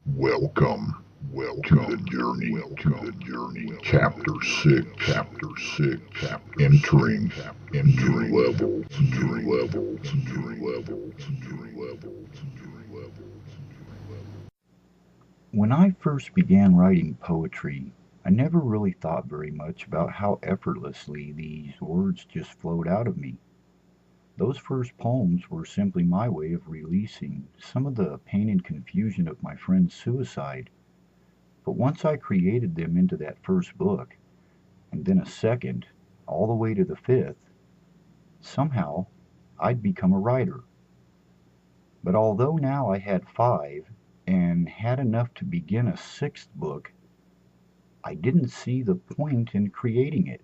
Welcome, to the journey, chapter 6, entering new levels, new levels, new levels, new levels, new levels. When I first began writing poetry, I never really thought very much about how effortlessly these words just flowed out of me. Those first poems were simply my way of releasing some of the pain and confusion of my friend's suicide. But once I created them into that first book, and then a second, all the way to the fifth, somehow I'd become a writer. But although now I had five, and had enough to begin a sixth book, I didn't see the point in creating it.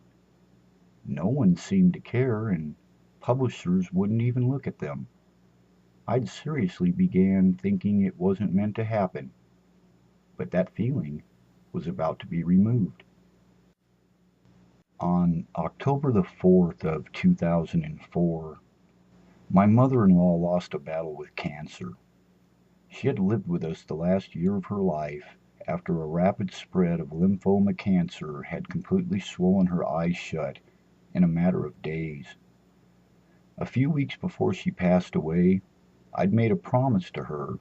No one seemed to care, and publishers wouldn't even look at them. I'd seriously began thinking it wasn't meant to happen, but that feeling was about to be removed. On October the 4th of 2004, my mother-in-law lost a battle with cancer. She had lived with us the last year of her life after a rapid spread of lymphoma cancer had completely swollen her eyes shut in a matter of days. A few weeks before she passed away, I'd made a promise to her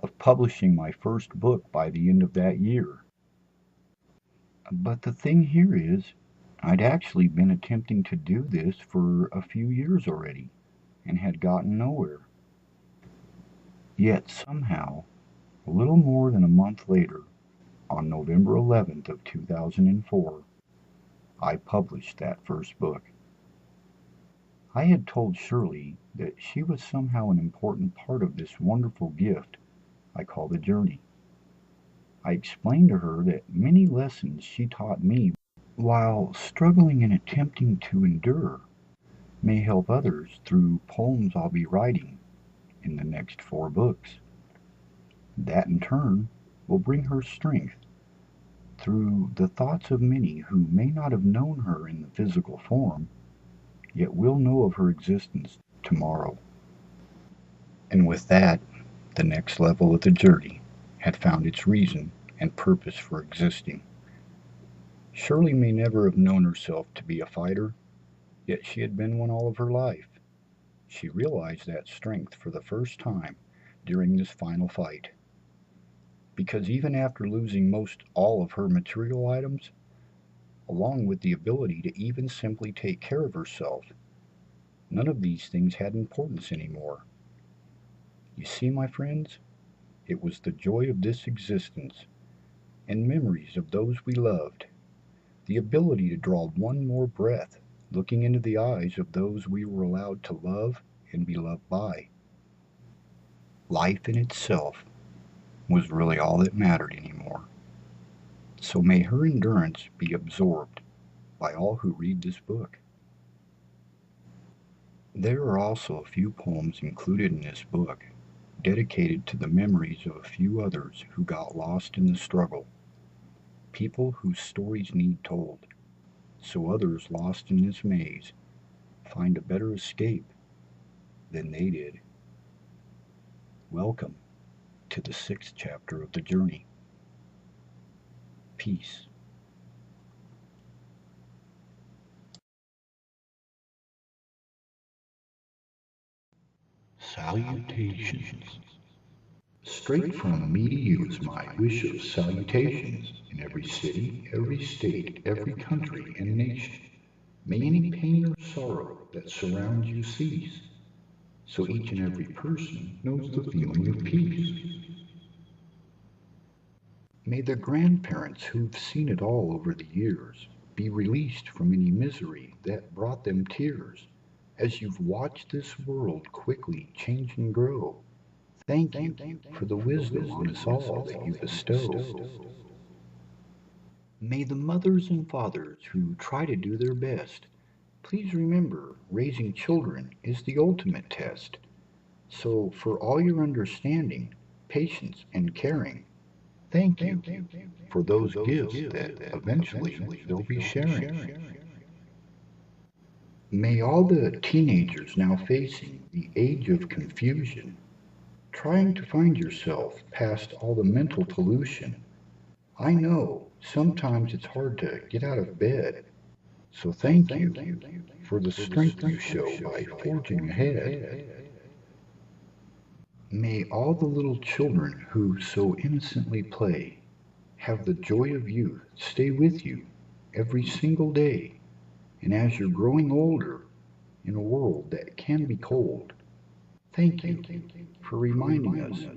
of publishing my first book by the end of that year. But the thing here is, I'd actually been attempting to do this for a few years already and had gotten nowhere. Yet somehow, a little more than a month later, on November 11th of 2004, I published that first book. I had told Shirley that she was somehow an important part of this wonderful gift I call the journey. I explained to her that many lessons she taught me while struggling and attempting to endure may help others through poems I'll be writing in the next four books. That in turn will bring her strength through the thoughts of many who may not have known her in the physical form, yet will know of her existence tomorrow. And with that, the next level of the journey had found its reason and purpose for existing. Shirley may never have known herself to be a fighter, yet she had been one all of her life. She realized that strength for the first time during this final fight. Because even after losing most all of her material items, along with the ability to even simply take care of herself, none of these things had importance anymore. You see, my friends, it was the joy of this existence and memories of those we loved, the ability to draw one more breath, looking into the eyes of those we were allowed to love and be loved by. Life in itself was really all that mattered anymore. So may her endurance be absorbed by all who read this book. There are also a few poems included in this book dedicated to the memories of a few others who got lost in the struggle, people whose stories need told, so others lost in this maze find a better escape than they did. Welcome to the sixth chapter of the journey. Peace. Salutations. Straight from me to you is my wish of salutations in every city, every state, every country and nation. May any pain or sorrow that surrounds you cease, so each and every person knows the feeling of peace. May the grandparents who've seen it all over the years be released from any misery that brought them tears as you've watched this world quickly change and grow. Thank you for the wisdom on us all that you bestow. May the mothers and fathers who try to do their best please remember raising children is the ultimate test. So, for all your understanding, patience, and caring, thank you for those gifts that eventually they'll be sharing. May all the teenagers now facing the age of confusion trying to find yourself past all the mental pollution. I know sometimes it's hard to get out of bed, so thank you for the strength you show by forging ahead. May all the little children who so innocently play have the joy of youth stay with you every single day, and as you're growing older in a world that can be cold, thank you for reminding us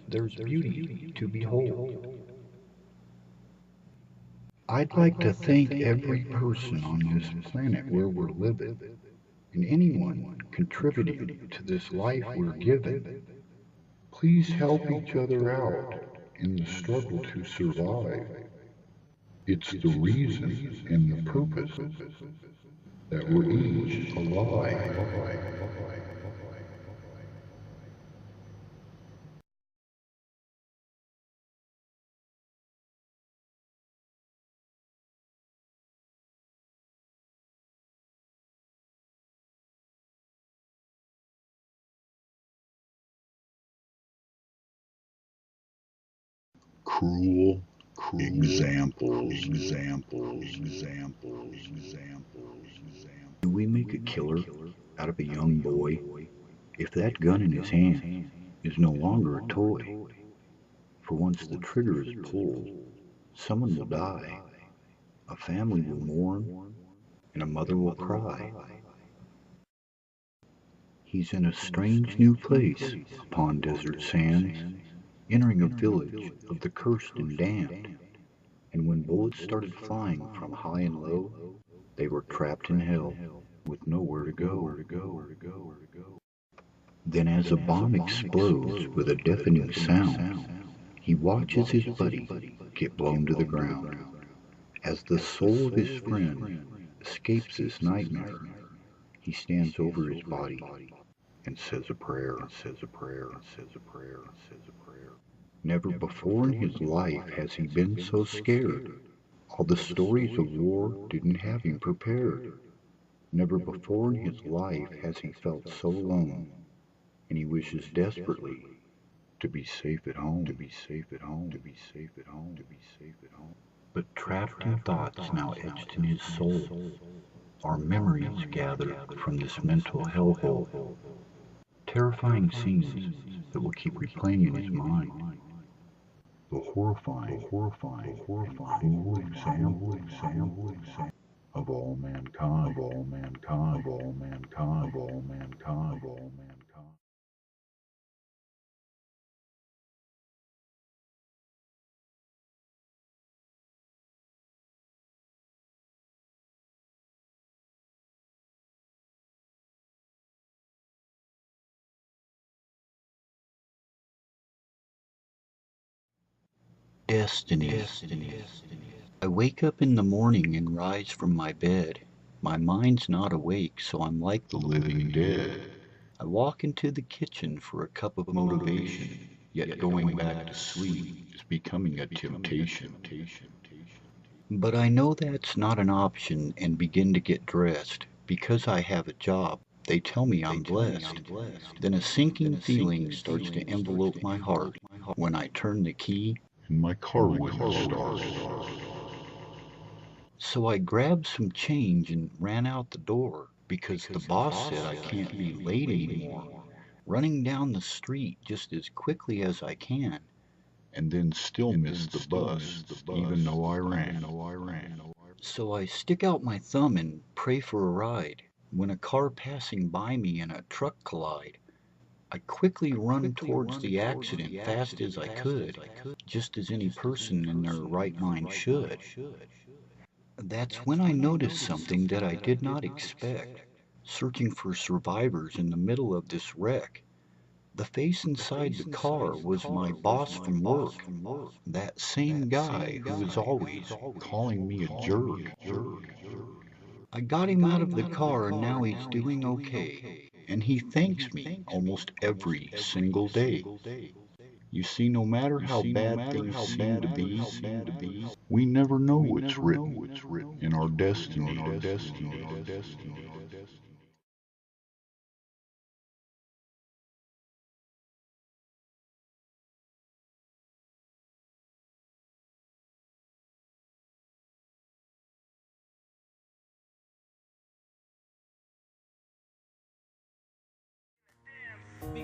there's beauty to behold. I'd like to thank every person on this planet where we're living, and anyone contributing to this life we're given. Please help each other out in the struggle to survive. It's the reason and the purpose that we're each alive. Cruel examples. Do we make a killer out of a young boy if that gun in his hand is no longer a toy? For once the trigger is pulled, someone will die, a family will mourn, and a mother will cry. He's in a strange new place upon desert sands, entering a village of the cursed and damned. And when bullets started flying from high and low, they were trapped in hell with nowhere to go. Then, as a bomb explodes with a deafening sound, he watches his buddy get blown to the ground. As the soul of his friend escapes this nightmare, he stands over his body and says a prayer. Never before in his life has he been so scared. All the stories of war didn't have him prepared. Never before in his life has he felt so alone, and he wishes desperately to be safe at home. But trapped in thoughts now etched in his soul are memories gathered from this mental hellhole. Terrifying scenes that will keep replaying in his mind. The horrifying, and cruel example of all mankind. Destiny. I wake up in the morning and rise from my bed. My mind's not awake, so I'm like the living dead. I walk into the kitchen for a cup of motivation, yet going back to sleep is becoming a temptation. But I know that's not an option and begin to get dressed. Because I have a job, they tell me I'm blessed. Then a sinking feeling starts to envelope my heart when I turn the key And my car wouldn't start. So I grabbed some change and ran out the door because the boss said I can't be late anymore. Running down the street just as quickly as I can. And then still miss the bus, even though I ran. So I stick out my thumb and pray for a ride. When a car passing by me and a truck collide, I quickly run towards the accident fast as I could, just as any person in their right mind should. That's when I noticed something that I did not expect. Searching for survivors in the middle of this wreck. The face inside the car was my boss from work. That same guy who was always Calling me a jerk. I got him out of the car and now he's doing okay. And he thanks me almost every single day. You see, no matter how bad things seem to be, We never know what's written in our destiny.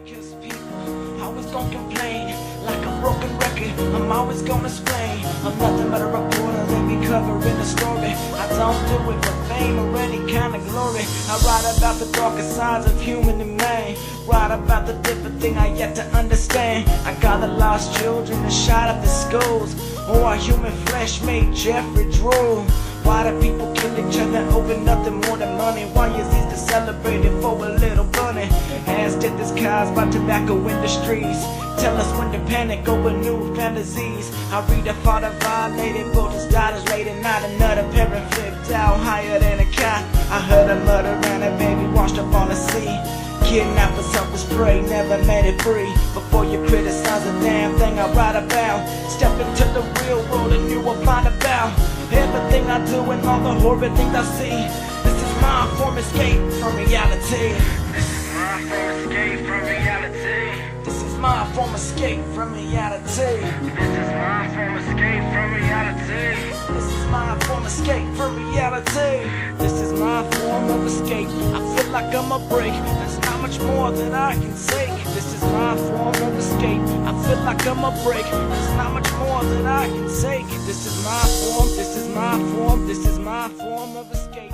Because people always gonna complain, like a broken record, I'm always gonna explain. I'm nothing but a reporter, let me cover in the story. I don't do it for fame or any kind of glory. I write about the darker sides of human and man. Write about the different thing I yet to understand. I got the lost children and shot up the schools, or our human flesh made Jeffrey drool. Why do people kill each other over nothing more than money? Why is Easter celebrated for a little bunny? As death is caused by tobacco industries. Tell us when to panic over new fantasies. I read a father violated both his daughters late at night. Another parent flipped out higher than a cat. I heard a murder and a baby washed up on the sea. Kidnappers help us pray, never made it free. Before you criticize a damn thing I write about, step into the real world and you will find about everything I do and all the horrid things I see. This is my form of escape from reality. This is my form of escape from reality. This is my form of escape from reality. This is my form of escape from reality. This is my form of escape from reality. This is my form of escape. I feel like I'm a break. There's not much more that I can take. This is my form of escape. I feel like I'm a break. There's not much more that I can take. This is my form. This is my form. This is my form of escape.